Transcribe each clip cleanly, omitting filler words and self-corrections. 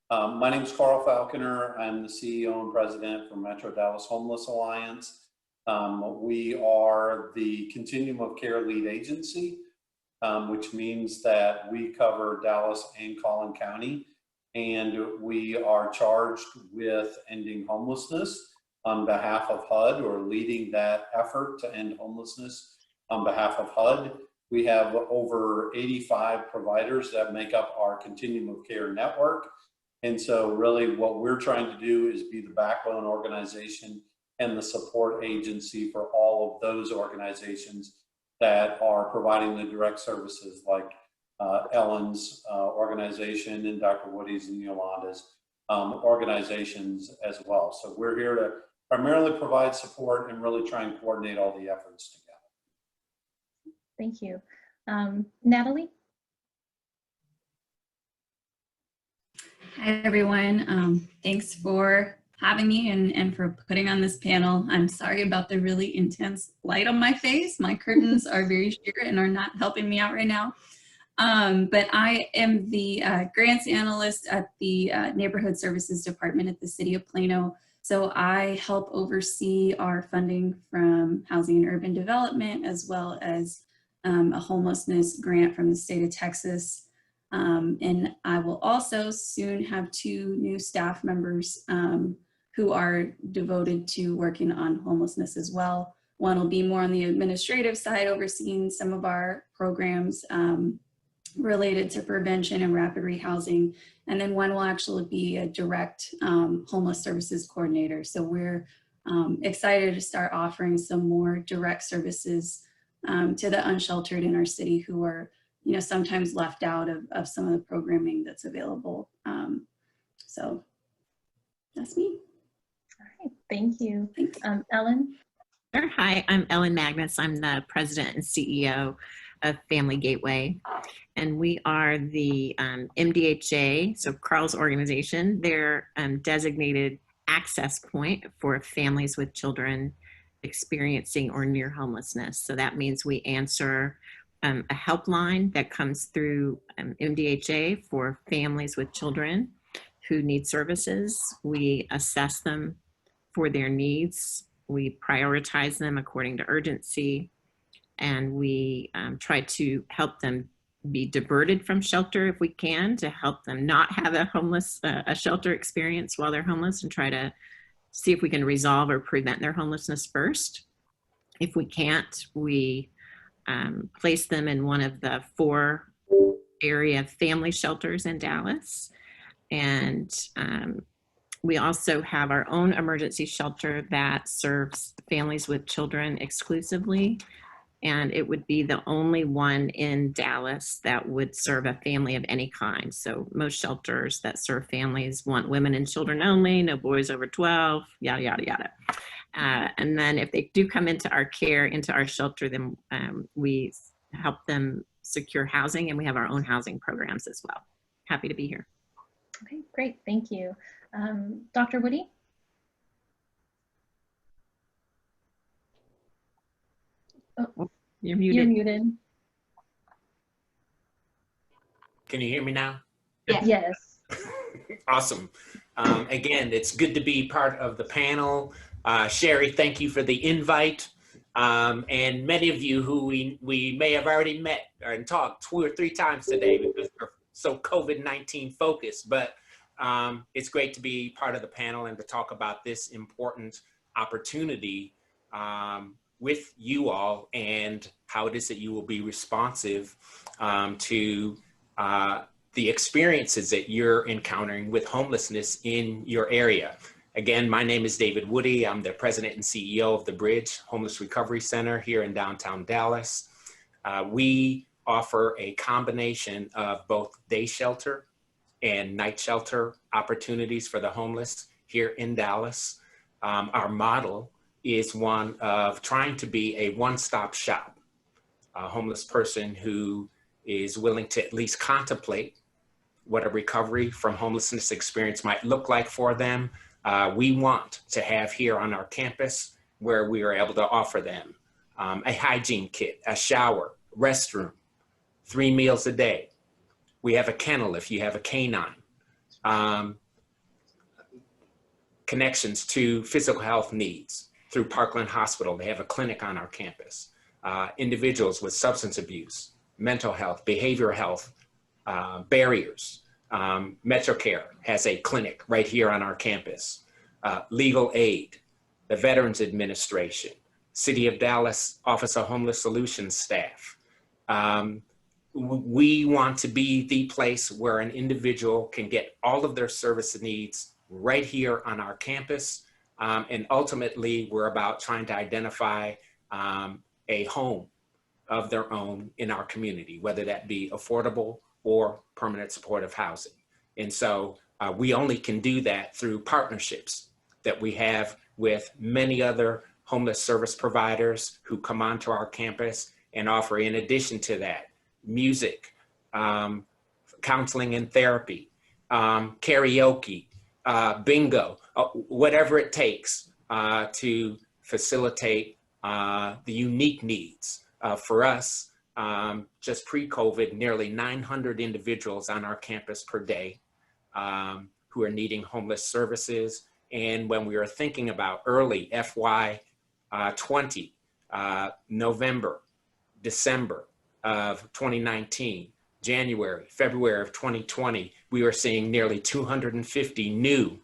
My name is Carl Falconer. I'm the CEO and president for Metro Dallas Homeless Alliance. We are the Continuum of Care lead agency, which means that we cover Dallas and Colin County, and we are charged with ending homelessness on behalf of HUD, or leading that effort to end homelessness on behalf of HUD. We have over 85 providers that make up our Continuum of Care network. And so really what we're trying to do is be the backbone organization and the support agency for all of those organizations that are providing the direct services, like Ellen's organization and Dr. Woody's and Yolanda's organizations as well. So we're here to primarily provide support and really try and coordinate all the efforts together. Thank you. Natalie? Hi, everyone. Thanks for having me and for putting on this panel. I'm sorry about the really intense light on my face. My curtains are very sheer and are not helping me out right now. But I am the grants analyst at the Neighborhood Services Department at the City of Plano. So I help oversee our funding from Housing and Urban Development, as well as a homelessness grant from the state of Texas. And I will also soon have 2 new staff members who are devoted to working on homelessness as well. One will be more on the administrative side, overseeing some of our programs related to prevention and rapid rehousing. And then one will actually be a direct homeless services coordinator. So we're excited to start offering some more direct services to the unsheltered in our city who are, you know, sometimes left out of some of the programming that's available. So that's me. All right, thank you. Ellen? Sure. Hi, I'm Ellen Magnus. I'm the president and CEO of Family Gateway. And we are the MDHA, so Carl's organization, their designated access point for families with children experiencing or near homelessness. So that means we answer a helpline that comes through MDHA for families with children who need services. We assess them for their needs. We prioritize them according to urgency, and we try to help them be diverted from shelter if we can, to help them not have a shelter experience while they're homeless, and try to see if we can resolve or prevent their homelessness first. If we can't, we place them in one of the 4 area family shelters in Dallas. And we also have our own emergency shelter that serves families with children exclusively. And it would be the only one in Dallas that would serve a family of any kind. So most shelters that serve families want women and children only, no boys over 12, yada, yada, yada. And then if they do come into our care, into our shelter, then we help them secure housing, and we have our own housing programs as well. Happy to be here. Okay, great, thank you. Dr. Woody? Oh, you're muted. You're muted. Can you hear me now? Yes. Awesome. Again, it's good to be part of the panel. Sherry, thank you for the invite. And many of you who we may have already met and talked 2 or 3 times today because we're so COVID-19 focused, but it's great to be part of the panel and to talk about this important opportunity with you all, and how it is that you will be responsive to the experiences that you're encountering with homelessness in your area. Again, my name is David Woody. I'm the president and CEO of the Bridge Homeless Recovery Center here in downtown Dallas. We offer a combination of both day shelter and night shelter opportunities for the homeless here in Dallas. Our model is one of trying to be a one-stop shop. A homeless person who is willing to at least contemplate what a recovery from homelessness experience might look like for them. We want to have here on our campus where we are able to offer them a hygiene kit, a shower, restroom, 3 meals a day. We have a kennel if you have a canine. connections to physical health needs through Parkland Hospital. They have a clinic on our campus. Individuals with substance abuse, mental health, behavioral health barriers. MetroCare has a clinic right here on our campus. Legal aid, the Veterans Administration, City of Dallas Office of Homeless Solutions staff. We want to be the place where an individual can get all of their service needs right here on our campus. And ultimately, we're about trying to identify a home of their own in our community, whether that be affordable or permanent supportive housing. And so we only can do that through partnerships that we have with many other homeless service providers who come onto our campus and offer, in addition to that, music, counseling and therapy, karaoke, bingo, whatever it takes to facilitate the unique needs. For us, just pre-COVID, nearly 900 individuals on our campus per day who are needing homeless services. And when we were thinking about early FY 20, November, December of 2019, January, February of 2020, we were seeing nearly 250 new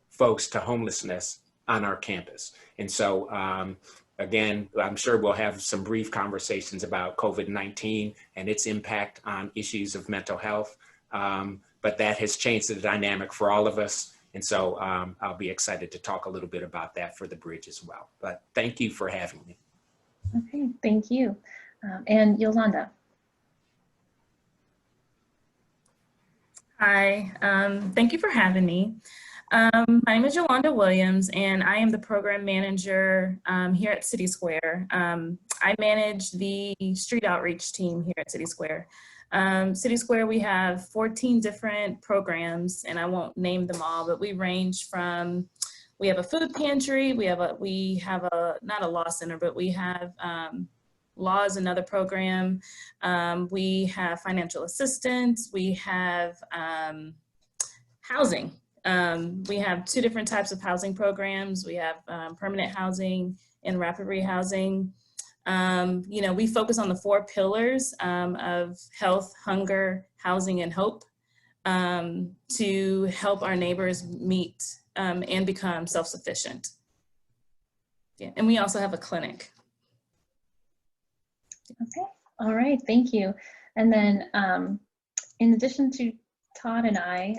folks to homelessness on our campus. And so, again, I'm sure we'll have some brief conversations about COVID-19 and its impact on issues of mental health. But that has changed the dynamic for all of us. And so I'll be excited to talk a little bit about that for the bridge as well. But thank you for having me. Okay, thank you. And Yolanda. Hi, thank you for having me. My name is Yolanda Williams, and I am the program manager here at CitySquare. I manage the street outreach team here at CitySquare. CitySquare, we have 14 different programs, and I won't name them all, but we range from, we have a food pantry, we have a not a law center, but we have law is another program. We have financial assistance, we have housing. We have 2 different types of housing programs. We have permanent housing and rapid rehousing. You know, we focus on the 4 pillars of health, hunger, housing, and hope to help our neighbors meet and become self-sufficient. Yeah, and we also have a clinic. Okay, all right, thank you. And then in addition to Todd and I,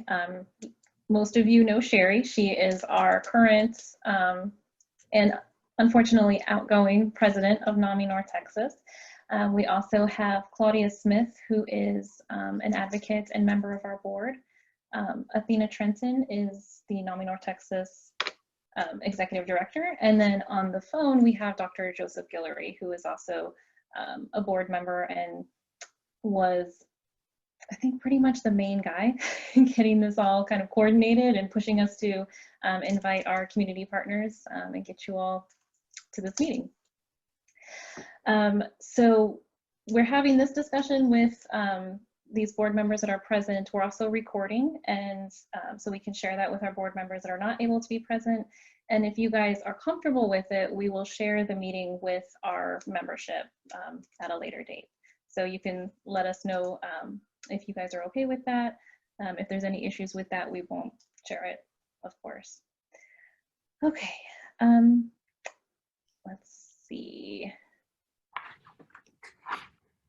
most of you know Sherry. She is our current and unfortunately outgoing president of NAMI North Texas. We also have Claudia Smith, who is an advocate and member of our board. Athena Trenton is the NAMI North Texas executive director. And then on the phone, we have Dr. Joseph Guillory, who is also a board member and was, I think, pretty much the main guy in getting this all kind of coordinated and pushing us to invite our community partners and get you all to this meeting. So we're having this discussion with these board members that are present. We're also recording, and so we can share that with our board members that are not able to be present. And if you guys are comfortable with it, we will share the meeting with our membership at a later date. So you can let us know if you guys are okay with that. If there's any issues with that, we won't share it, of course. Okay, let's see.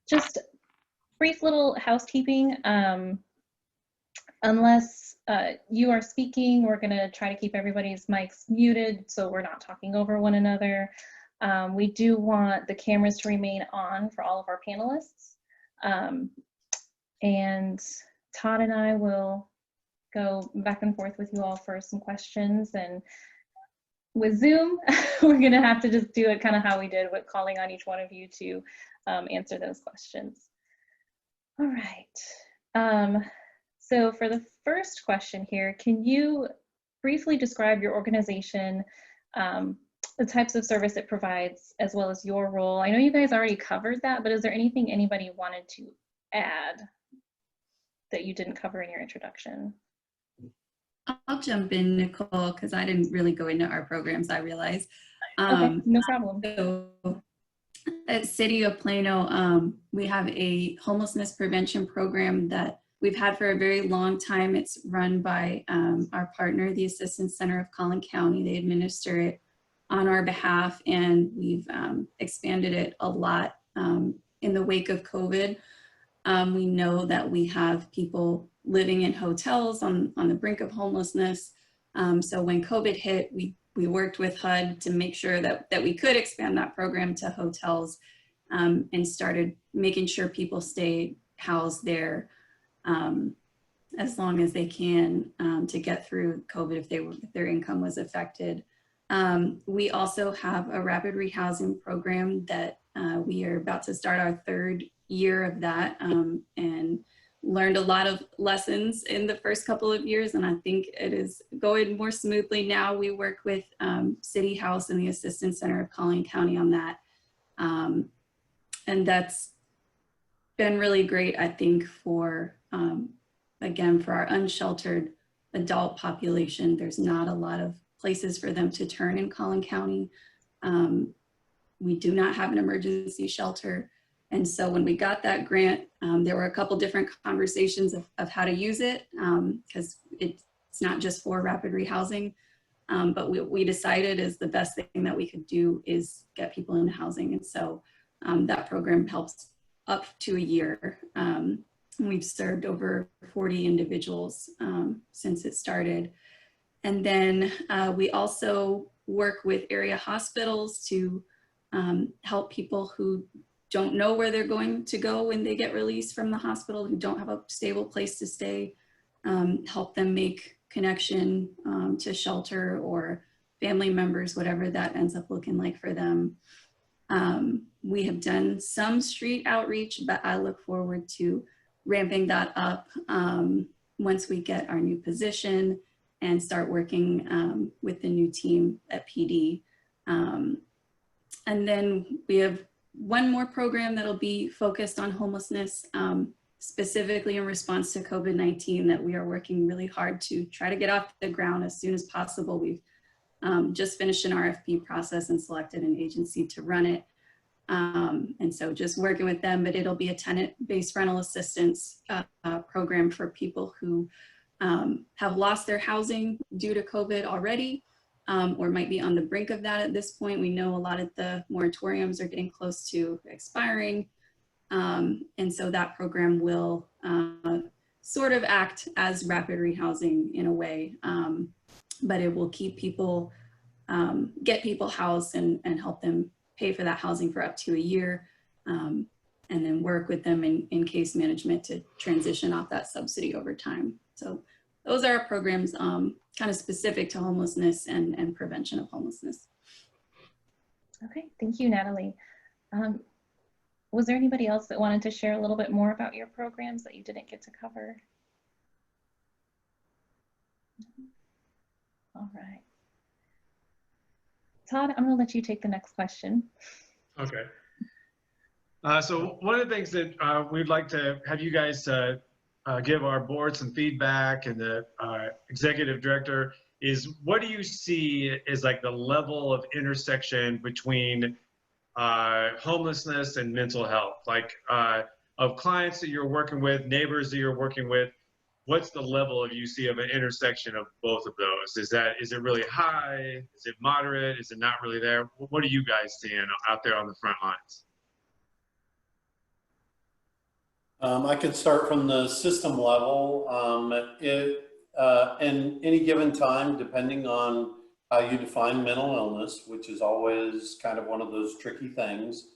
Just brief little housekeeping. Unless you are speaking, we're gonna try to keep everybody's mics muted so we're not talking over one another. We do want the cameras to remain on for all of our panelists. And Todd and I will go back and forth with you all for some questions. And with Zoom, we're gonna have to just do it kind of how we did with calling on each one of you to answer those questions. All right. So for the first question here, can you briefly describe your organization, the types of service it provides, as well as your role? I know you guys already covered that, but is there anything anybody wanted to add that you didn't cover in your introduction? I'll jump in, Nicole, because I didn't really go into our programs, I realize. Okay, no problem. So at City of Plano, we have a homelessness prevention program that we've had for a very long time. It's run by our partner, the Assistance Center of Colin County. They administer it on our behalf, and we've expanded it a lot in the wake of COVID. We know that we have people living in hotels on the brink of homelessness. So when COVID hit, we worked with HUD to make sure that we could expand that program to hotels, and started making sure people stay housed there as long as they can to get through COVID if their income was affected. We also have a rapid rehousing program that we are about to start our 3rd year of that, and learned a lot of lessons in the first couple of years, and I think it is going more smoothly now. We work with City House and the Assistance Center of Colin County on that, and that's been really great, I think, for again, for our unsheltered adult population. There's not a lot of places for them to turn in Colin County. We do not have an emergency shelter. And so when we got that grant, there were a couple different conversations of how to use it, because it's not just for rapid rehousing, but we decided is the best thing that we could do is get people into housing. And so that program helps up to a year. We've served over 40 individuals since it started. And then we also work with area hospitals to help people who don't know where they're going to go when they get released from the hospital, who don't have a stable place to stay, help them make connection to shelter or family members, whatever that ends up looking like for them. We have done some street outreach, but I look forward to ramping that up once we get our new position and start working with the new team at PD. And then we have one more program that'll be focused on homelessness, specifically in response to COVID-19, that we are working really hard to try to get off the ground as soon as possible. We've just finished an RFP process and selected an agency to run it. And so just working with them, but it'll be a tenant-based rental assistance program for people who have lost their housing due to COVID already, or might be on the brink of that at this point. We know a lot of the moratoriums are getting close to expiring. And so that program will sort of act as rapid rehousing in a way, but it will keep people, get people housed and help them pay for that housing for up to a year, and then work with them in case management to transition off that subsidy over time. So those are our programs kind of specific to homelessness and prevention of homelessness. Okay, thank you, Natalie. Was there anybody else that wanted to share a little bit more about your programs that you didn't get to cover? All right. Todd, I'm going to let you take the next question. Okay. So one of the things that we'd like to have you guys give our board some feedback, and the executive director, is what do you see as like the level of intersection between homelessness and mental health? Like of clients that you're working with, neighbors that you're working with, what's the level of you see of an intersection of both of those? Is it really high? Is it moderate? Is it not really there? What are you guys seeing out there on the front lines? I can start from the system level. In any given time, depending on how you define mental illness, which is always kind of one of those tricky things,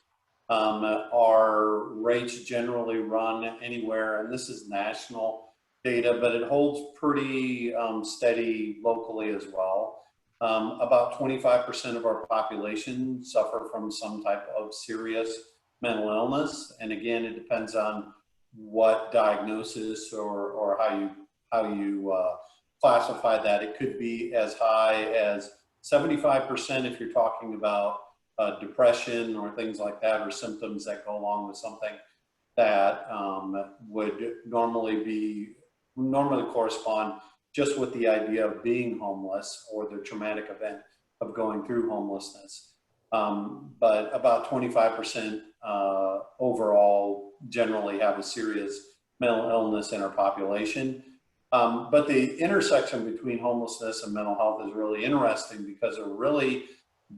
our rates generally run anywhere, and this is national data, but it holds pretty steady locally as well. About 25% of our population suffer from some type of serious mental illness. And again, it depends on what diagnosis or how you classify that. It could be as high as 75% if you're talking about depression or things like that, or symptoms that go along with something that would normally correspond just with the idea of being homeless or the traumatic event of going through homelessness. But about 25% overall generally have a serious mental illness in our population. But the intersection between homelessness and mental health is really interesting because they're really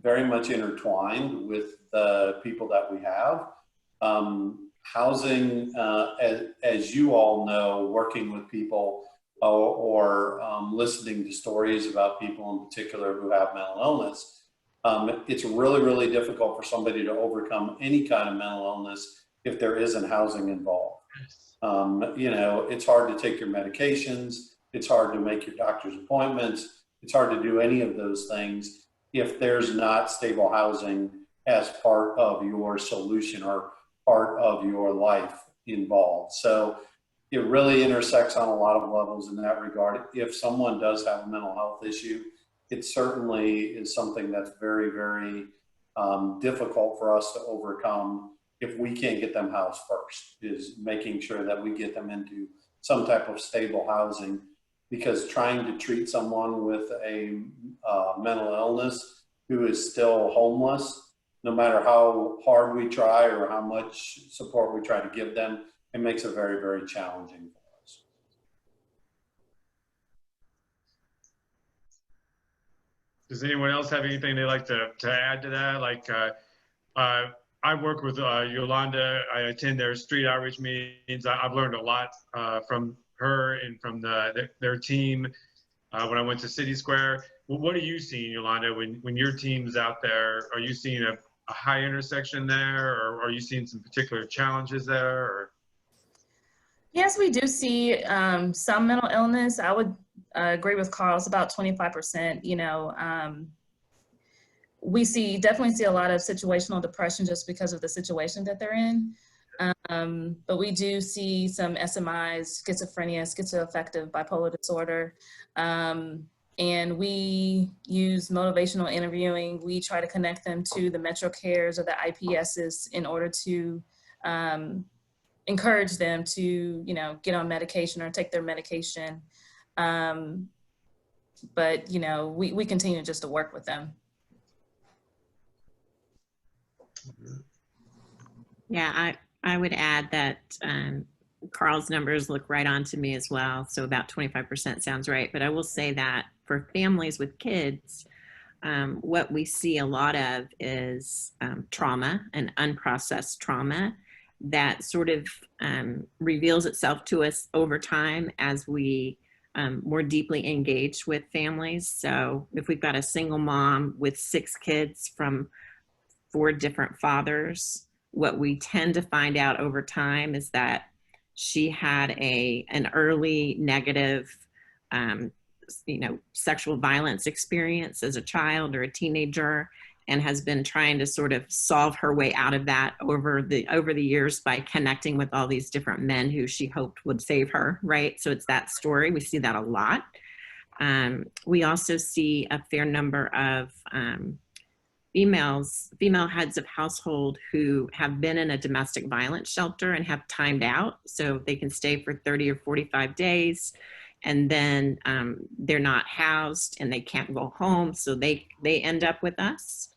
very much intertwined with the people that we have. Housing, as you all know, working with people or listening to stories about people in particular who have mental illness, it's really, really difficult for somebody to overcome any kind of mental illness if there isn't housing involved. You know, it's hard to take your medications. It's hard to make your doctor's appointments. It's hard to do any of those things if there's not stable housing as part of your solution or part of your life involved. So it really intersects on a lot of levels in that regard. If someone does have a mental health issue, it certainly is something that's very, very difficult for us to overcome if we can't get them housed first, is making sure that we get them into some type of stable housing, because trying to treat someone with a mental illness who is still homeless, no matter how hard we try or how much support we try to give them, it makes it very, very challenging for us. Does anyone else have anything they'd like to add to that? Like, I work with Yolanda. I attend their street outreach meetings. I've learned a lot from her and from their team when I went to CitySquare. Well, what are you seeing, Yolanda, when your team's out there? Are you seeing a high intersection there, or are you seeing some particular challenges there? Or? Yes, we do see some mental illness. I would agree with Carl. It's about 25%. You know, we definitely see a lot of situational depression just because of the situation that they're in. But we do see some SMIs, schizophrenia, schizoaffective bipolar disorder. And we use motivational interviewing. We try to connect them to the Metro Cares or the IPSs in order to encourage them to, you know, get on medication or take their medication. But, you know, we continue just to work with them. Yeah, I would add that Carl's numbers look right on to me as well. So about 25% sounds right. But I will say that for families with kids, what we see a lot of is trauma and unprocessed trauma that sort of reveals itself to us over time as we more deeply engage with families. So if we've got a single mom with 6 kids from 4 different fathers, what we tend to find out over time is that she had an early negative, you know, sexual violence experience as a child or a teenager, and has been trying to sort of solve her way out of that over the years by connecting with all these different men who she hoped would save her, right? So it's that story. We see that a lot. We also see a fair number of female heads of household who have been in a domestic violence shelter and have timed out, so they can stay for 30 or 45 days, and then they're not housed and they can't go home, so they end up with us.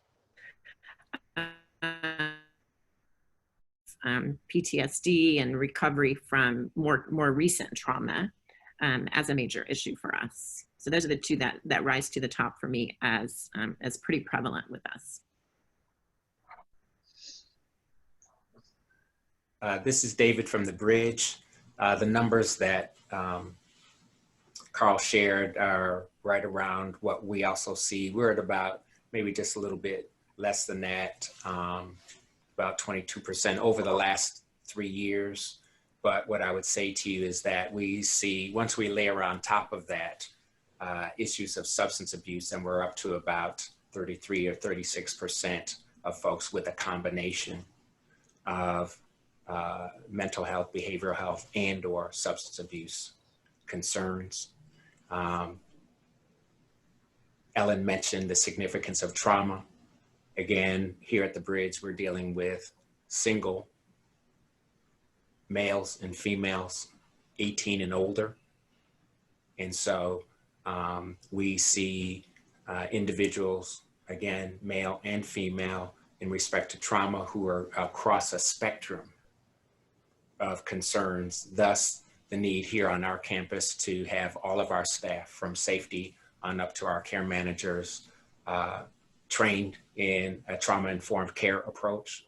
PTSD and recovery from more recent trauma as a major issue for us. So those are the 2 that rise to the top for me as pretty prevalent with us. This is David from the Bridge. The numbers that Carl shared are right around what we also see. We're at about maybe just a little bit less than that, about 22% over the last 3 years. But what I would say to you is that we see, once we layer on top of that, issues of substance abuse, and we're up to about 33 or 36% of folks with a combination of mental health, behavioral health, and or substance abuse concerns. Ellen mentioned the significance of trauma. Again, here at the Bridge, we're dealing with single males and females, 18 and older, And so we see individuals, again, male and female, in respect to trauma, who are across a spectrum of concerns. Thus, the need here on our campus to have all of our staff, from safety on up to our care managers, trained in a trauma-informed care approach.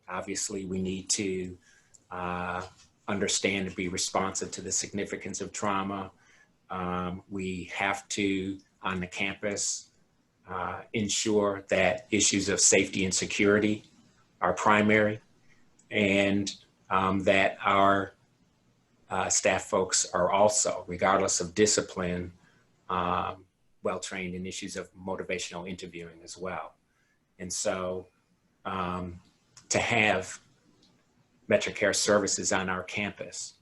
Obviously, we need to understand and be responsive to the significance of trauma. We have to, on the campus, ensure that issues of safety and security are primary, and that our staff folks are also, regardless of discipline, well-trained in issues of motivational interviewing as well. And so to have MetroCare services on our campus,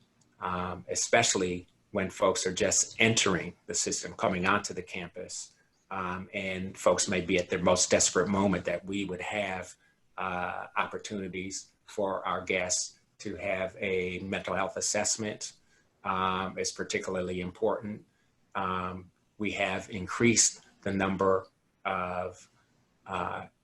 especially when folks are just entering the system, coming onto the campus, and folks may be at their most desperate moment, that we would have opportunities for our guests to have a mental health assessment is particularly important. We have increased the number of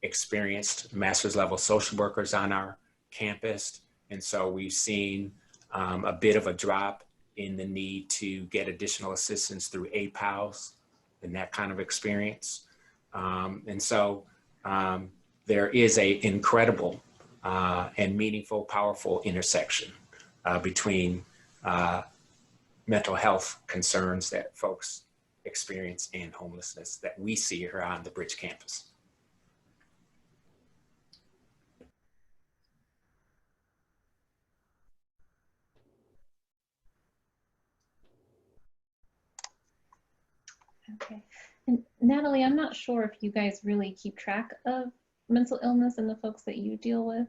experienced master's level social workers on our campus. And so we've seen a bit of a drop in the need to get additional assistance through APALs and that kind of experience. And so there is a incredible and meaningful, powerful intersection between mental health concerns that folks experience and homelessness that we see here on the Bridge campus. Okay. And Natalie, I'm not sure if you guys really keep track of mental illness and the folks that you deal with.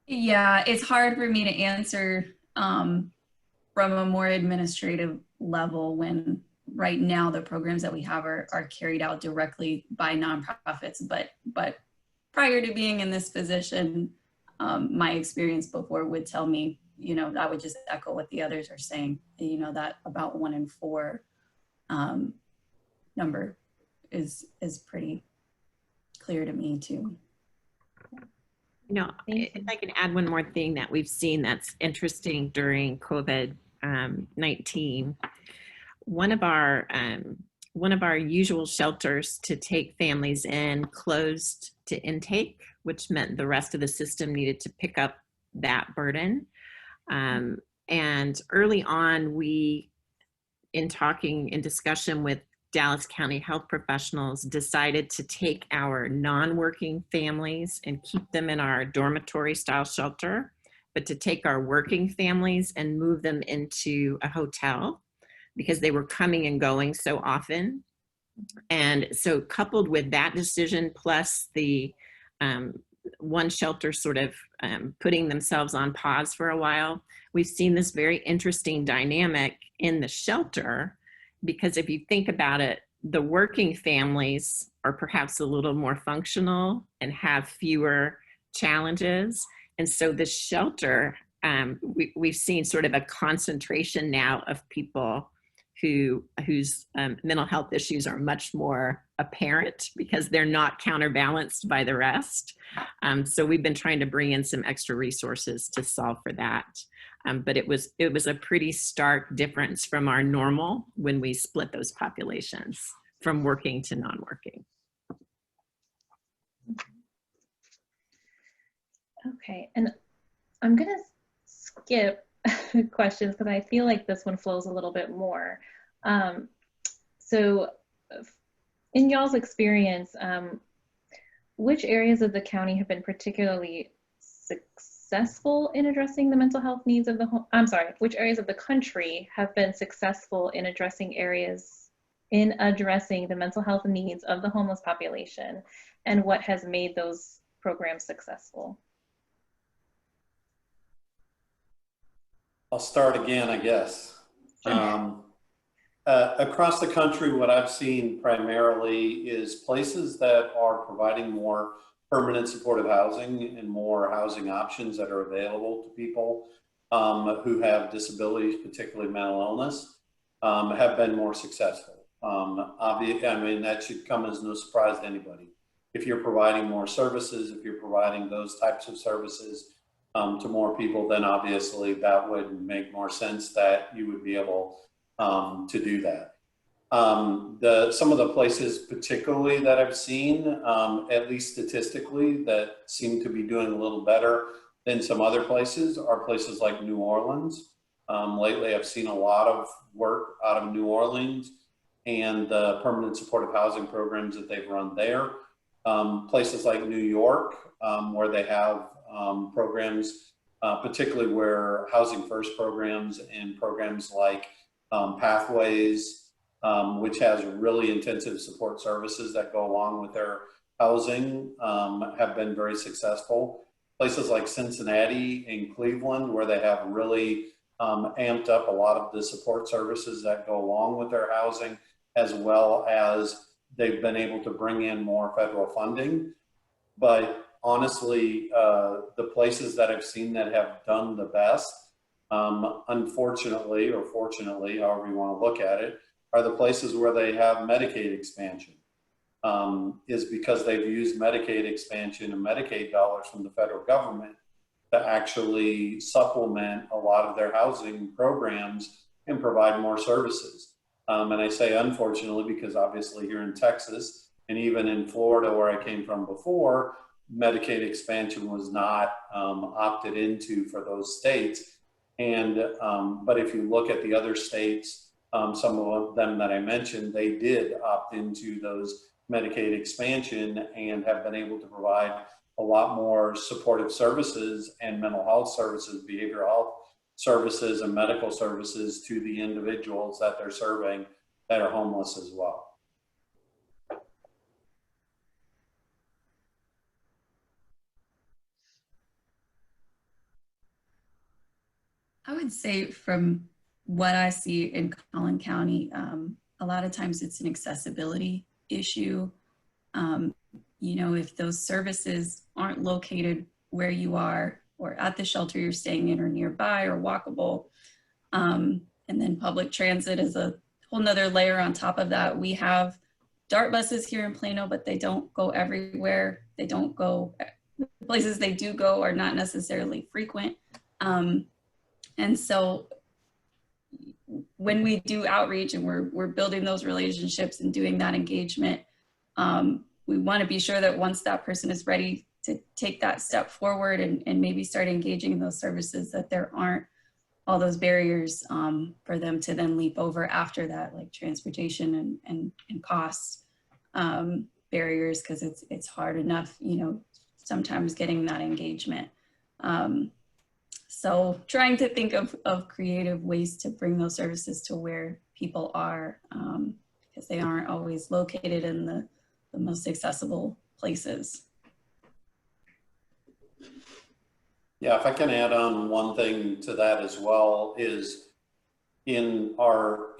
Yeah, it's hard for me to answer from a more administrative level when right now the programs that we have are carried out directly by nonprofits. But prior to being in this position, my experience before would tell me, you know, I would just echo what the others are saying, you know, that about 1 in 4 number is pretty clear to me too. You know, if I can add one more thing that we've seen that's interesting during COVID-19, one of our usual shelters to take families in closed to intake, which meant the rest of the system needed to pick up that burden. And early on, we, in discussion with Dallas County health professionals, decided to take our non-working families and keep them in our dormitory style shelter, but to take our working families and move them into a hotel because they were coming and going so often. And so coupled with that decision, plus the one shelter sort of putting themselves on pause for a while, we've seen this very interesting dynamic in the shelter, because if you think about it, the working families are perhaps a little more functional and have fewer challenges. And so the shelter, we've seen sort of a concentration now of people whose mental health issues are much more apparent because they're not counterbalanced by the rest. So we've been trying to bring in some extra resources to solve for that. But it was a pretty stark difference from our normal when we split those populations from working to non-working. Okay, and I'm gonna skip questions because I feel like this one flows a little bit more. So in y'all's experience, which areas of the county have been particularly successful in addressing the mental health needs of which areas of the country have been successful in addressing the mental health needs of the homeless population, and what has made those programs successful? I'll start again, I guess. Across the country, what I've seen primarily is places that are providing more permanent supportive housing and more housing options that are available to people who have disabilities, particularly mental illness, have been more successful. Obviously, I mean, that should come as no surprise to anybody. If you're providing more services, if you're providing those types of services to more people, then obviously that would make more sense that you would be able to do that. Some of the places particularly that I've seen, at least statistically, that seem to be doing a little better than some other places are places like New Orleans. Lately, I've seen a lot of work out of New Orleans and the permanent supportive housing programs that they've run there. Places like New York, where they have programs, particularly where Housing First programs and programs like Pathways, which has really intensive support services that go along with their housing, have been very successful. Places like Cincinnati and Cleveland, where they have really amped up a lot of the support services that go along with their housing, as well as they've been able to bring in more federal funding. But honestly, the places that I've seen that have done the best, unfortunately, or fortunately, however you want to look at it, are the places where they have Medicaid expansion. Is because they've used Medicaid expansion and Medicaid dollars from the federal government to actually supplement a lot of their housing programs and provide more services. And I say unfortunately because obviously here in Texas and even in Florida where I came from before, Medicaid expansion was not opted into for those states. And but if you look at the other states, some of them that I mentioned, they did opt into those Medicaid expansion and have been able to provide a lot more supportive services and mental health services, behavioral health services and medical services to the individuals that they're serving that are homeless as well. I would say from what I see in Collin County, a lot of times it's an accessibility issue. You know, if those services aren't located where you are or at the shelter you're staying in or nearby or walkable, and then public transit is a whole nother layer on top of that. We have DART buses here in Plano, but they don't go everywhere. They don't go, the places they do go are not necessarily frequent. And so when we do outreach and we're building those relationships and doing that engagement, we want to be sure that once that person is ready to take that step forward and maybe start engaging in those services, that there aren't all those barriers for them to then leap over after that, like transportation and cost barriers, because it's hard enough, you know, sometimes getting that engagement. So trying to think of creative ways to bring those services to where people are, because they aren't always located in the most accessible places. Yeah, if I can add on one thing to that as well is in our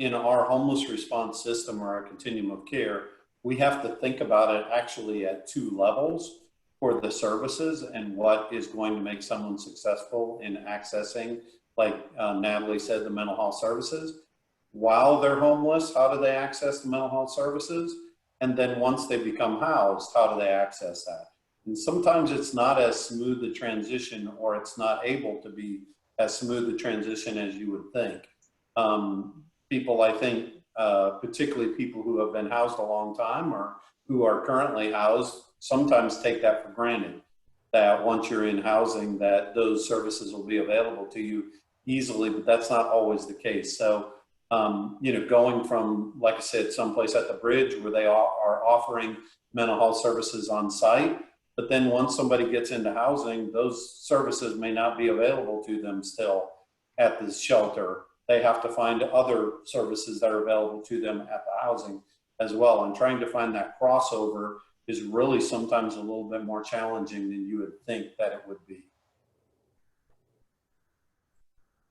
homeless response system or our continuum of care, we have to think about it actually at two levels for the services and what is going to make someone successful in accessing, like Natalie said, the mental health services. While they're homeless, how do they access the mental health services? And then once they become housed, how do they access that? And sometimes it's not as smooth a transition, or it's not able to be as smooth a transition as you would think. People, I think, particularly people who have been housed a long time or who are currently housed, sometimes take that for granted, that once you're in housing that those services will be available to you easily, but that's not always the case. So, you know, going from, like I said, someplace at the bridge where they are offering mental health services on site, but then once somebody gets into housing, those services may not be available to them still at the shelter. They have to find other services that are available to them at the housing as well. And trying to find that crossover is really sometimes a little bit more challenging than you would think that it would be.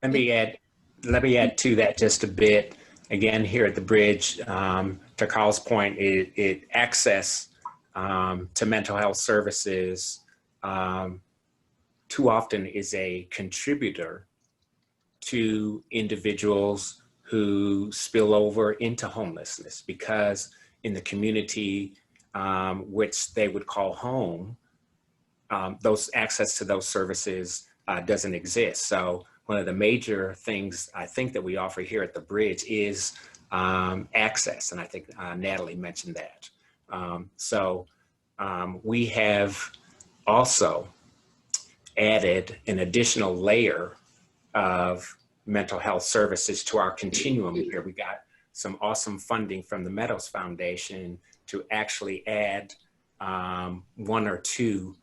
Let me add to that just a bit. Again, here at the bridge, to Carl's point, it access to mental health services too often is a contributor to individuals who spill over into homelessness, because in the community which they would call home, those access to those services doesn't exist. So one of the major things I think that we offer here at the Bridge is access, and I think Natalie mentioned that. We have also added an additional layer of mental health services to our continuum here. We got some awesome funding from the Meadows Foundation to actually add 1 or 2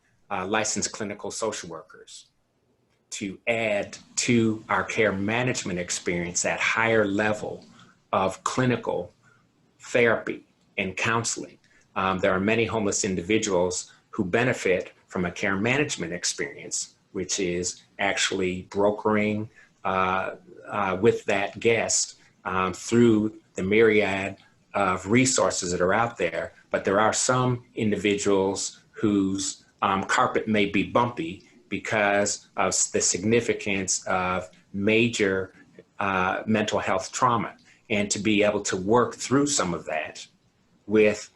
licensed clinical social workers to add to our care management experience that higher level of clinical therapy and counseling. There are many homeless individuals who benefit from a care management experience, which is actually brokering with that guest through the myriad of resources that are out there. But there are some individuals whose carpet may be bumpy because of the significance of major mental health trauma. And to be able to work through some of that with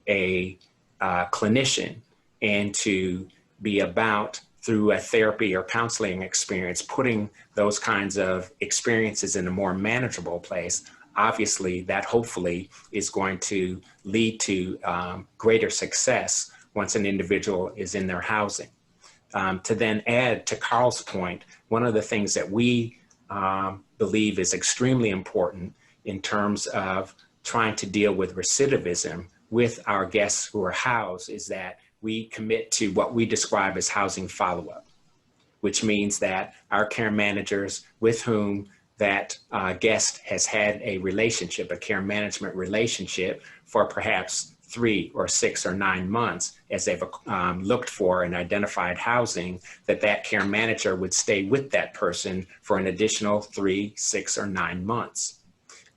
a clinician, and to be about, through a therapy or counseling experience, putting those kinds of experiences in a more manageable place, obviously that hopefully is going to lead to greater success once an individual is in their housing. To then add to Carl's point, one of the things that we believe is extremely important in terms of trying to deal with recidivism with our guests who are housed is that we commit to what we describe as housing follow-up, which means that our care managers with whom that guest has had a relationship, a care management relationship for perhaps 3 or 6 or 9 months as they've looked for and identified housing, that care manager would stay with that person for an additional 3, 6, or 9 months.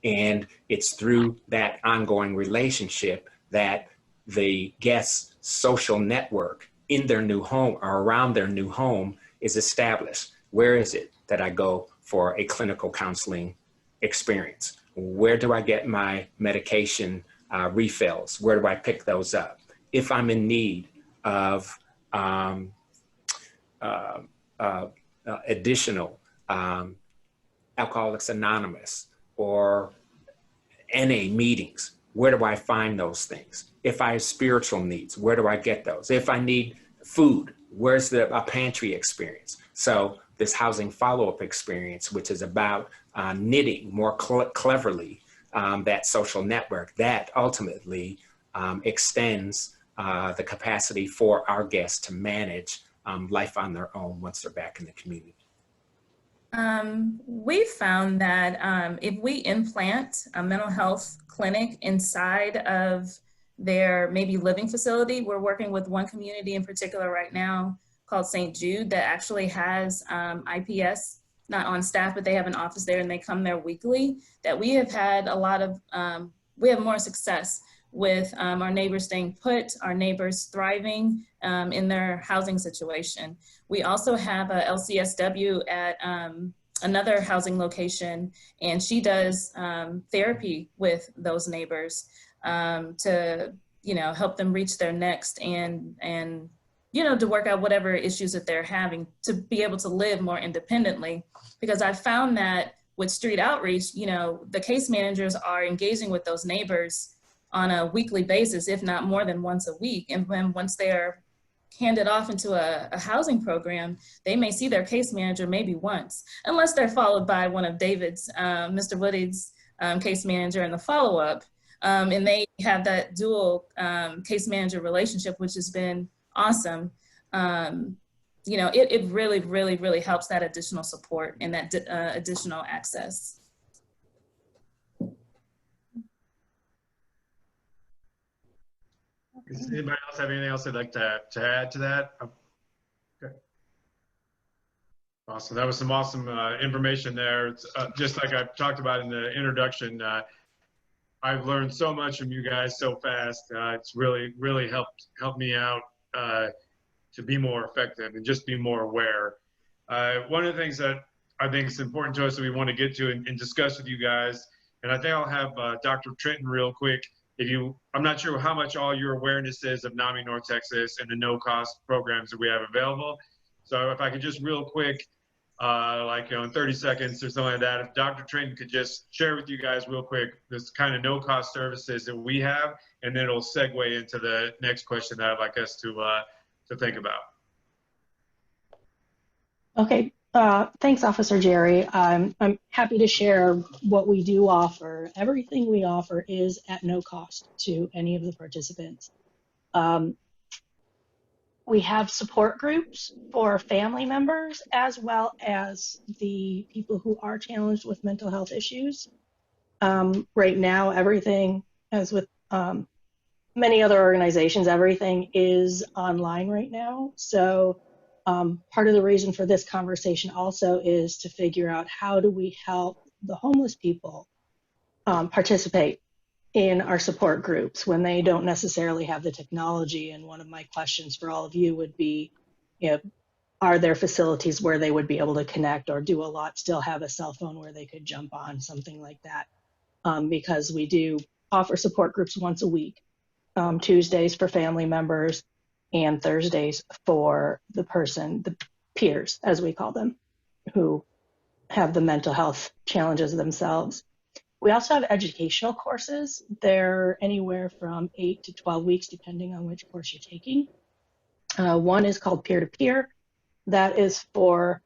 And it's through that ongoing relationship that the guest's social network in their new home or around their new home is established. Where is it that I go for a clinical counseling experience? Where do I get my medication refills? Where do I pick those up? If I'm in need of additional Alcoholics Anonymous or NA meetings, where do I find those things? If I have spiritual needs, where do I get those? If I need food, where's a pantry experience? So this housing follow-up experience, which is about knitting more cleverly that social network, that ultimately extends the capacity for our guests to manage life on their own once they're back in the community. We found that if we implant a mental health clinic inside of their maybe living facility, we're working with one community in particular right now called St. Jude that actually has IPS, not on staff, but they have an office there and they come there weekly, that we have had a lot of, we have more success with our neighbors staying put, our neighbors thriving in their housing situation. We also have a LCSW at another housing location, and she does therapy with those neighbors to, help them reach their next and to work out whatever issues that they're having to be able to live more independently. Because I found that with street outreach, the case managers are engaging with those neighbors on a weekly basis, if not more than once a week. And when once they're handed off into a housing program, they may see their case manager maybe once, unless they're followed by one of David's, Mr. Woody's case manager in the follow-up. And they have that dual case manager relationship, which has been awesome. It really, really, really helps that additional support and that additional access. Does anybody else have anything else they'd like to add to that? Okay. Awesome. That was some awesome information there. It's, just like I've talked about in the introduction, I've learned so much from you guys so fast. It's really, really helped me out to be more effective and just be more aware. One of the things that I think it's important to us that we want to get to and discuss with you guys. And I think I'll have Dr. Trenton real quick. I'm not sure how much all your awareness is of NAMI North Texas and the no-cost programs that we have available. So if I could just real quick, in 30 seconds or something like that, if Dr. Trenton could just share with you guys real quick this kind of no-cost services that we have, and then it'll segue into the next question that I'd like us to think about. Okay, thanks, Officer Jerry. I'm happy to share what we do offer. Everything we offer is at no cost to any of the participants. We have support groups for family members as well as the people who are challenged with mental health issues. Right now, everything, as with many other organizations, everything is online right now. So part of the reason for this conversation also is to figure out how do we help the homeless people participate in our support groups when they don't necessarily have the technology. And one of my questions for all of you would be, are there facilities where they would be able to connect, or do a lot still have a cell phone where they could jump on, something like that? Because we do offer support groups once a week, Tuesdays for family members and Thursdays for the peers, as we call them, who have the mental health challenges themselves. We also have educational courses. They're anywhere from 8 to 12 weeks, depending on which course you're taking. One is called Peer-to-Peer. That is for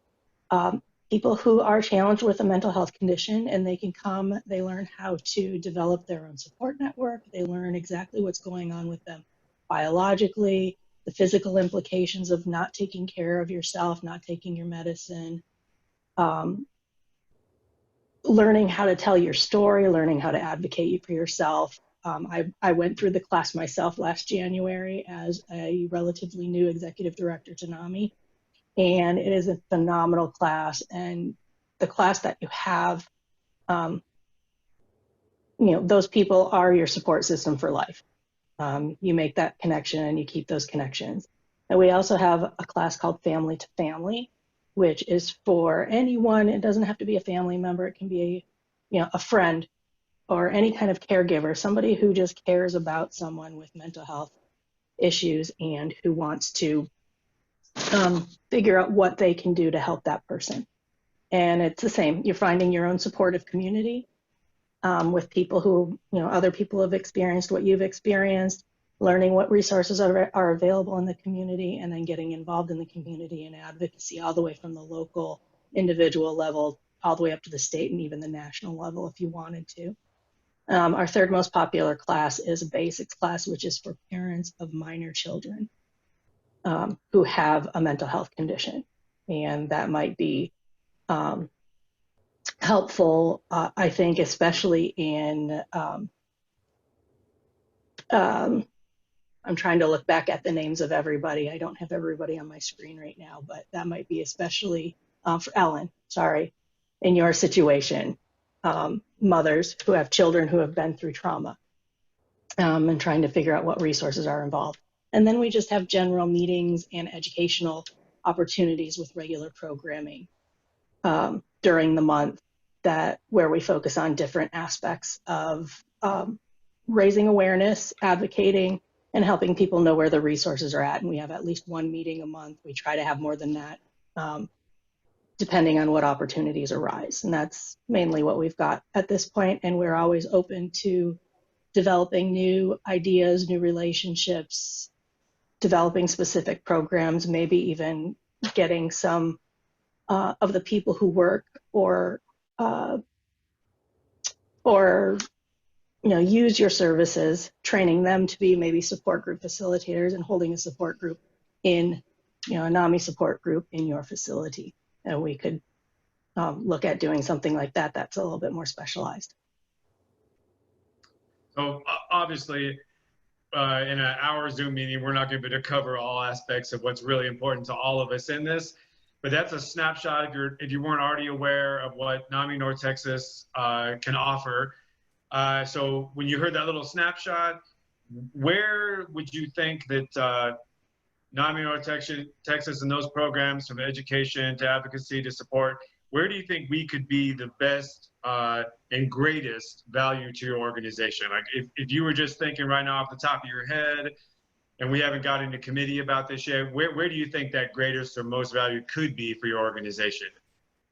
people who are challenged with a mental health condition, and they can come, they learn how to develop their own support network. They learn exactly what's going on with them biologically, the physical implications of not taking care of yourself, not taking your medicine, learning how to tell your story, learning how to advocate for yourself. I went through the class myself last January as a relatively new executive director to NAMI, and it is a phenomenal class. And the class that you have, those people are your support system for life. You make that connection and you keep those connections. And we also have a class called Family to Family, which is for anyone. It doesn't have to be a family member. It can be a friend or any kind of caregiver, somebody who just cares about someone with mental health issues and who wants to figure out what they can do to help that person. And it's the same. You're finding your own supportive community with people who, other people have experienced what you've experienced, learning what resources are available in the community, and then getting involved in the community and advocacy all the way from the local individual level all the way up to the state and even the national level if you wanted to. Our third most popular class is a basics class, which is for parents of minor children who have a mental health condition. And that might be helpful, I think, especially in I'm trying to look back at the names of everybody. I don't have everybody on my screen right now, but that might be especially for Ellen, sorry, in your situation, mothers who have children who have been through trauma and trying to figure out what resources are involved. And then we just have general meetings and educational opportunities with regular programming during the month where we focus on different aspects of raising awareness, advocating, and helping people know where the resources are at. And we have at least one meeting a month. We try to have more than that, depending on what opportunities arise. And that's mainly what we've got at this point. And we're always open to developing new ideas, new relationships, developing specific programs, maybe even getting some of the people who work or use your services, training them to be maybe support group facilitators and holding a support group in, a NAMI support group in your facility. And we could look at doing something like that that's a little bit more specialized. So obviously, in an hour Zoom meeting, we're not going to be able to cover all aspects of what's really important to all of us in this. But that's a snapshot if you weren't already aware of what NAMI North Texas can offer. So when you heard that little snapshot, where would you think that NAMI North Texas and those programs from education to advocacy to support, where do you think we could be the best and greatest value to your organization? Like if you were just thinking right now off the top of your head, and we haven't got into committee about this yet, where do you think that greatest or most value could be for your organization?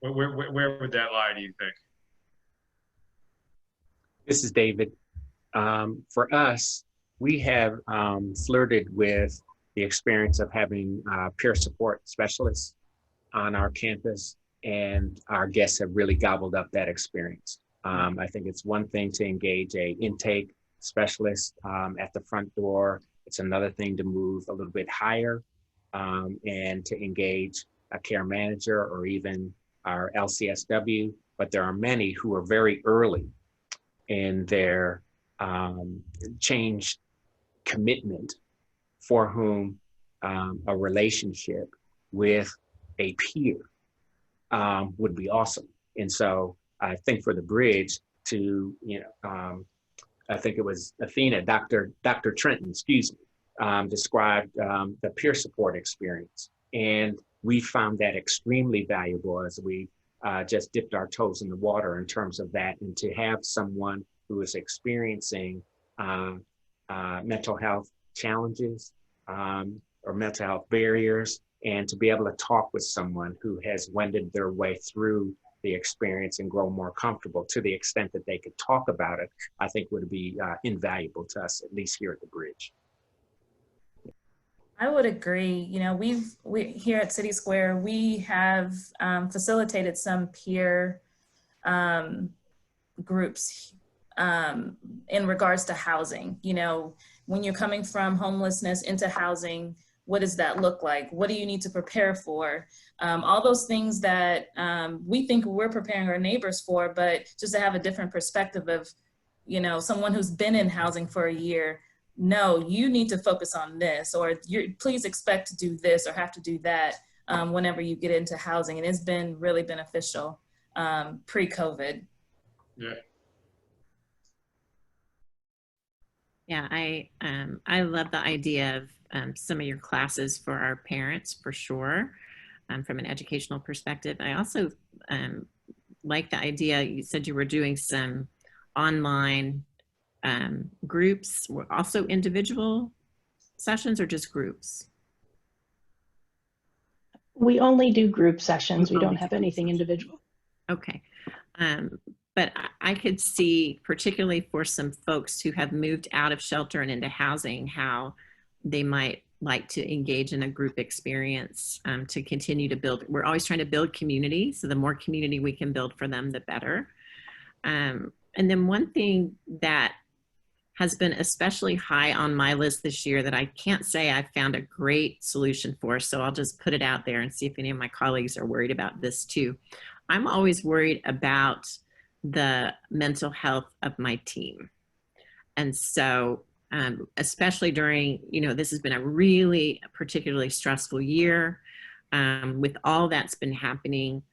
Where would that lie, do you think? This is David. For us, we have flirted with the experience of having peer support specialists on our campus, and our guests have really gobbled up that experience. I think it's one thing to engage a intake specialist at the front door. It's another thing to move a little bit higher and to engage a care manager or even our LCSW. But there are many who are very early in their change commitment, for whom a relationship with a peer would be awesome. And so I think for the bridge to, I think it was Athena, Dr. Trenton, excuse me, described the peer support experience. And we found that extremely valuable as we just dipped our toes in the water in terms of that. And to have someone who is experiencing mental health challenges or mental health barriers, and to be able to talk with someone who has wended their way through the experience and grow more comfortable to the extent that they could talk about it, I think would be invaluable to us, at least here at the bridge. I would agree. We here at CitySquare, we have facilitated some peer groups in regards to housing. When you're coming from homelessness into housing, what does that look like? What do you need to prepare for? All those things that we think we're preparing our neighbors for, but just to have a different perspective of, someone who's been in housing for a year. No, you need to focus on this, or please expect to do this or have to do that whenever you get into housing. And it's been really beneficial pre-COVID. Yeah. Yeah, I love the idea of some of your classes for our parents, for sure, from an educational perspective. I also like the idea, you said you were doing some online groups, were also individual sessions or just groups? We only do group sessions. We don't have anything individual. Okay. But I could see, particularly for some folks who have moved out of shelter and into housing, how they might like to engage in a group experience to continue to build. We're always trying to build community. So the more community we can build for them, the better. And then one thing that has been especially high on my list this year that I can't say I found a great solution for, so I'll just put it out there and see if any of my colleagues are worried about this too. I'm always worried about the mental health of my team. And so, especially during, this has been a really particularly stressful year with all that's been happening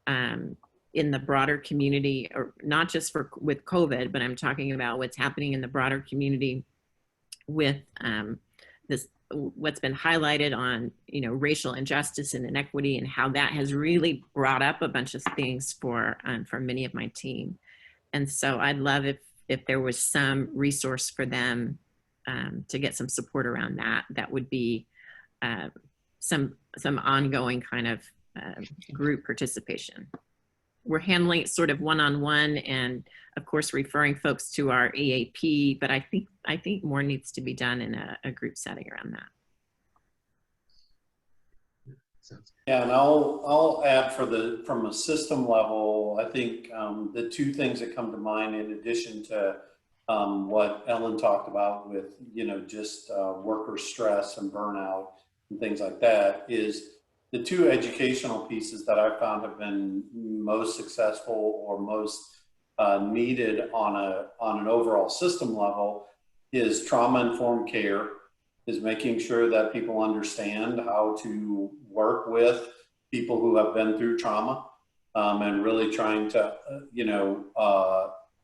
in the broader community, or not just with COVID, but I'm talking about what's happening in the broader community with what's been highlighted on, racial injustice and inequity, and how that has really brought up a bunch of things for many of my team. And so I'd love if there was some resource for them to get some support around that. That would be some ongoing kind of group participation. We're handling it sort of one-on-one, and of course referring folks to our EAP, but I think more needs to be done in a group setting around that. Yeah, and I'll add from a system level, I think the two things that come to mind in addition to what Ellen talked about with, just worker stress and burnout and things like that, is the two educational pieces that I found have been most successful or most needed on an overall system level is trauma-informed care, is making sure that people understand how to work with people who have been through trauma, and really trying to,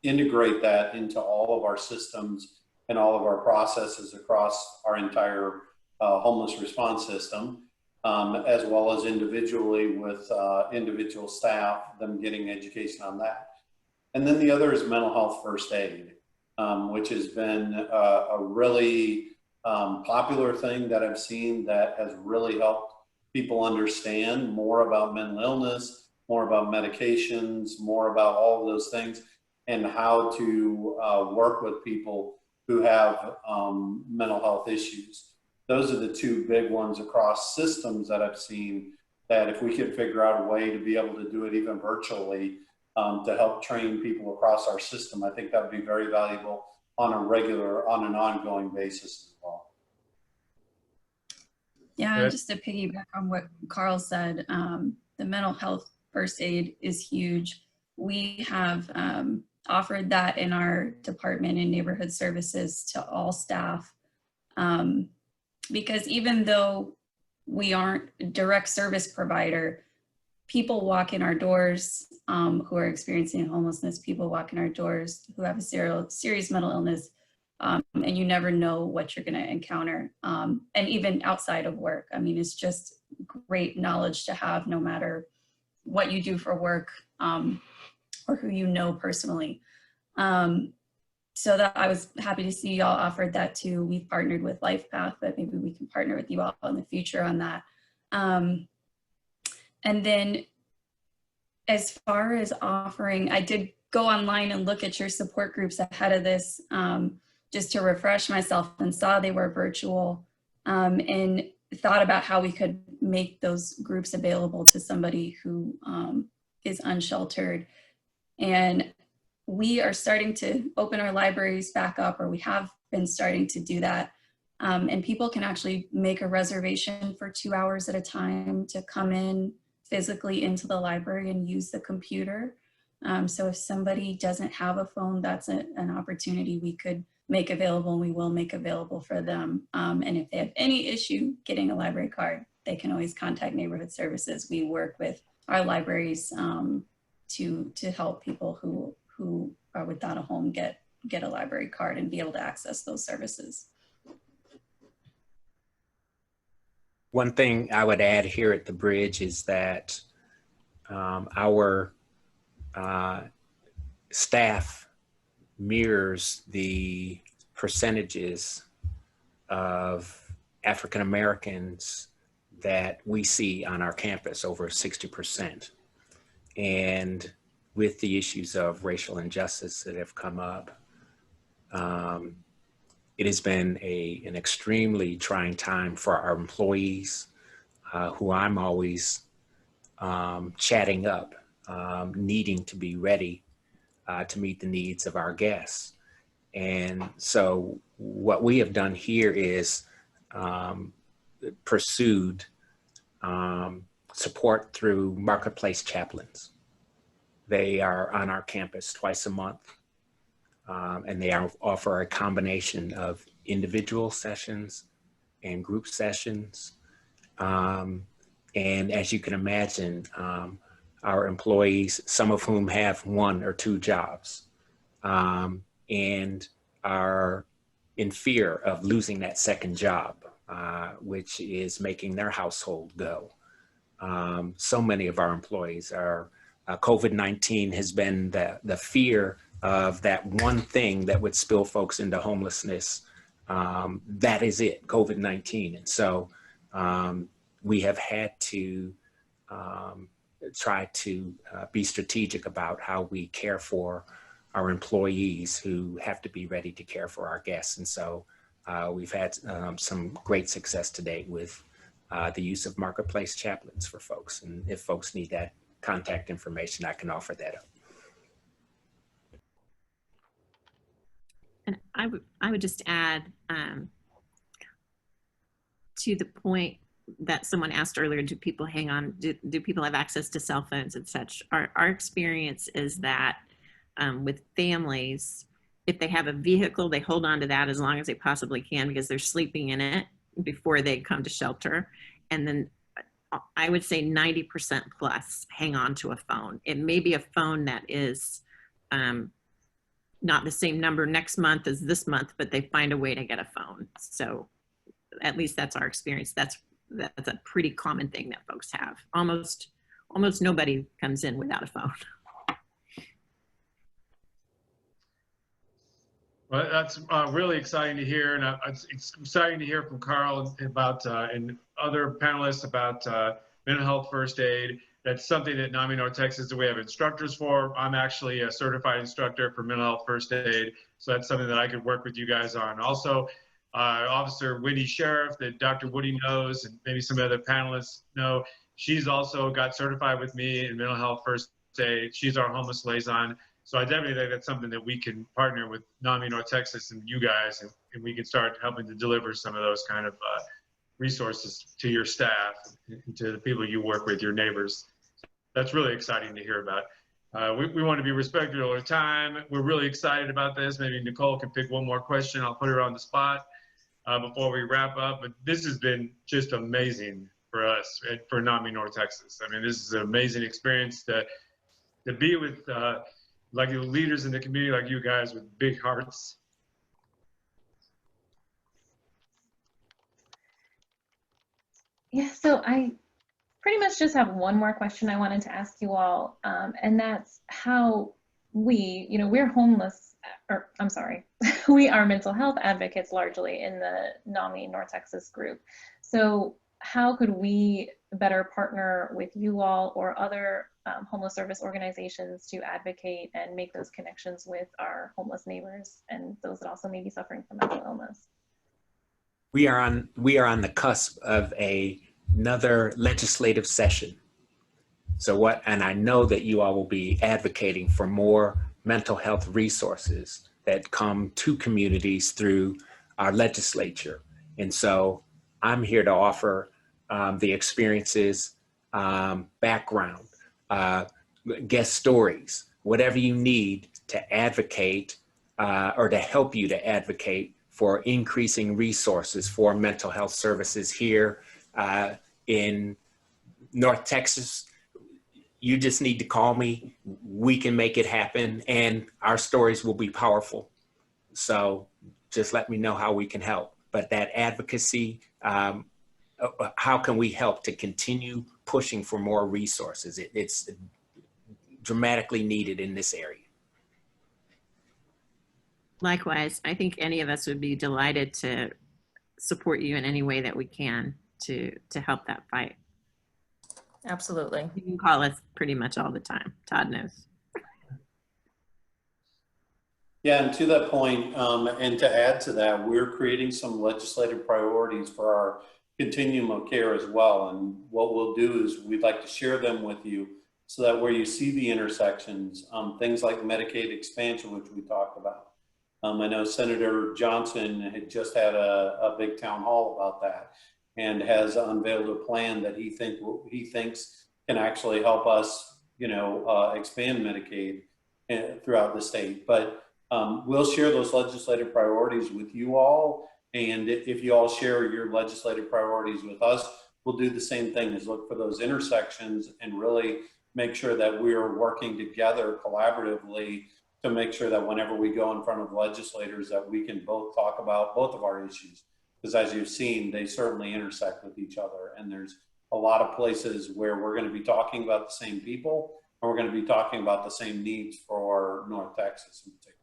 integrate that into all of our systems and all of our processes across our entire homeless response system. as well as individually with individual staff, them getting education on that. And then the other is mental health first aid, which has been a really popular thing that I've seen that has really helped people understand more about mental illness, more about medications, more about all of those things, and how to work with people who have mental health issues. Those are the two big ones across systems that I've seen, that if we could figure out a way to be able to do it even virtually to help train people across our system, I think that would be very valuable on an ongoing basis as well. Yeah, just to piggyback on what Carl said, the mental health first aid is huge. We have offered that in our department in neighborhood services to all staff. Because even though we aren't a direct service provider, people walk in our doors who are experiencing homelessness, people walk in our doors who have a serious mental illness, and you never know what you're gonna encounter. And even outside of work, I mean, it's just great knowledge to have no matter what you do for work or who you know personally. So that I was happy to see y'all offered that too. We've partnered with LifePath, but maybe we can partner with you all in the future on that. And then as far as offering, I did go online and look at your support groups ahead of this just to refresh myself, and saw they were virtual, and thought about how we could make those groups available to somebody who is unsheltered. And we are starting to open our libraries back up, or we have been starting to do that. And people can actually make a reservation for 2 hours at a time to come in physically into the library and use the computer. So if somebody doesn't have a phone, that's an opportunity we could make available, and we will make available for them. And if they have any issue getting a library card, they can always contact neighborhood services. We work with our libraries to help people who are without a home get a library card and be able to access those services. One thing I would add here at the Bridge is that our staff mirrors the percentages of African Americans that we see on our campus, over 60%. And with the issues of racial injustice that have come up, it has been an extremely trying time for our employees, who I'm always chatting up, needing to be ready to meet the needs of our guests. And so what we have done here is pursued support through Marketplace Chaplains. They are on our campus twice a month, and they offer a combination of individual sessions and group sessions. And as you can imagine, our employees, some of whom have 1 or 2 jobs, and are in fear of losing that second job, which is making their household go. So many of our employees are, COVID-19 has been the fear of that one thing that would spill folks into homelessness. That is it, COVID-19. And so we have had to try to be strategic about how we care for our employees who have to be ready to care for our guests. And so we've had some great success to date with the use of Marketplace Chaplains for folks. And if folks need that contact information, I can offer that up. And I would just add to the point that someone asked earlier, do people hang on, do people have access to cell phones and such? Our experience is that with families, if they have a vehicle, they hold on to that as long as they possibly can because they're sleeping in it before they come to shelter. And then I would say 90% plus hang on to a phone. It may be a phone that is not the same number next month as this month, but they find a way to get a phone. So at least that's our experience. That's That's a pretty common thing that folks have. Almost nobody comes in without a phone. Well, that's really exciting to hear, and it's exciting to hear from Carl about and other panelists about mental health first aid. That's something that NAMI North Texas, that we have instructors for. I'm actually a certified instructor for mental health first aid, so that's something that I could work with you guys on. Also, Officer Wendy Sheriff, that Dr. Woody knows, and maybe some other panelists know, she's also got certified with me in mental health first aid. She's our homeless liaison. So I definitely think that's something that we can partner with NAMI North Texas and you guys, and we can start helping to deliver some of those kind of resources to your staff and to the people you work with, your neighbors. That's really exciting to hear about. We want to be respectful of time. We're really excited about this. Maybe Nicole can pick one more question. I'll put her on the spot before we wrap up. But this has been just amazing for us, for NAMI North Texas. I mean, this is an amazing experience to be with like the leaders in the community, like you guys with big hearts. Yeah, so I pretty much just have one more question I wanted to ask you all, and that's how we, we're homeless, or I'm sorry, we are mental health advocates largely in the NAMI North Texas group. So how could we better partner with you all or other homeless service organizations to advocate and make those connections with our homeless neighbors and those that also may be suffering from mental illness? We are on the cusp of another legislative session. And I know that you all will be advocating for more mental health resources that come to communities through our legislature. And so I'm here to offer the experiences, background, guest stories, whatever you need to advocate or to help you to advocate for increasing resources for mental health services here in North Texas. You just need to call me. We can make it happen, and our stories will be powerful. So just let me know how we can help. But that advocacy, how can we help to continue pushing for more resources? It's dramatically needed in this area. Likewise, I think any of us would be delighted to support you in any way that we can to help that fight. Absolutely. You can call us pretty much all the time. Todd knows. Yeah, and to that point, and to add to that, we're creating some legislative priorities for our continuum of care as well. And what we'll do is we'd like to share them with you so that where you see the intersections, things like Medicaid expansion, which we talked about. I know Senator Johnson had just had a big town hall about that and has unveiled a plan that he thinks can actually help us, expand Medicaid throughout the state. But we'll share those legislative priorities with you all. And if you all share your legislative priorities with us, we'll do the same thing, is look for those intersections and really make sure that we're working together collaboratively to make sure that whenever we go in front of legislators that we can both talk about both of our issues. Because as you've seen, they certainly intersect with each other. And there's a lot of places where we're going to be talking about the same people, and we're going to be talking about the same needs for North Texas in particular.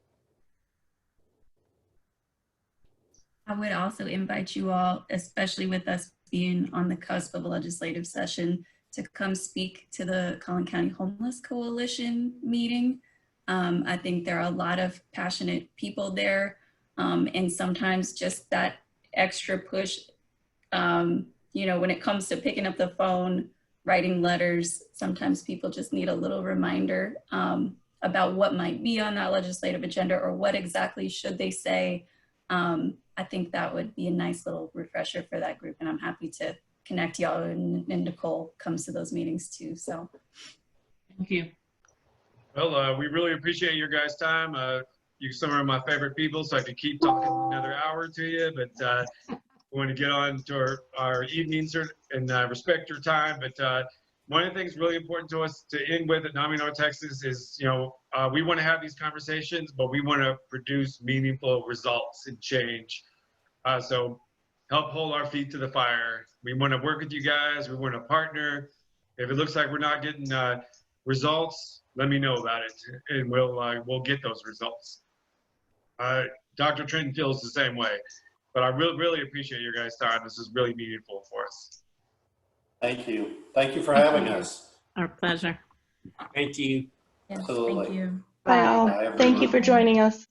I would also invite you all, especially with us being on the cusp of a legislative session, to come speak to the Collin County Homeless Coalition meeting. I think there are a lot of passionate people there, and sometimes just that extra push, when it comes to picking up the phone, writing letters, sometimes people just need a little reminder about what might be on that legislative agenda or what exactly should they say. I think that would be a nice little refresher for that group, and I'm happy to connect y'all, and Nicole comes to those meetings too. So thank you. Well, we really appreciate your guys' time. You're some of my favorite people, so I could keep talking another hour to you, but we want to get on to our evenings and respect your time. But one of the things really important to us to end with at NAMI North Texas is, we want to have these conversations, but we want to produce meaningful results and change. So help hold our feet to the fire. We want to work with you guys. We want to partner. If it looks like we're not getting results, let me know about it, and we'll get those results. Dr. Trenton feels the same way, but I really appreciate your guys' time. This is really meaningful for us. Thank you. Thank you for having us. Our pleasure. Thank you. Yes, Absolutely. thank you. Bye all. Bye, Thank you everyone. for joining us.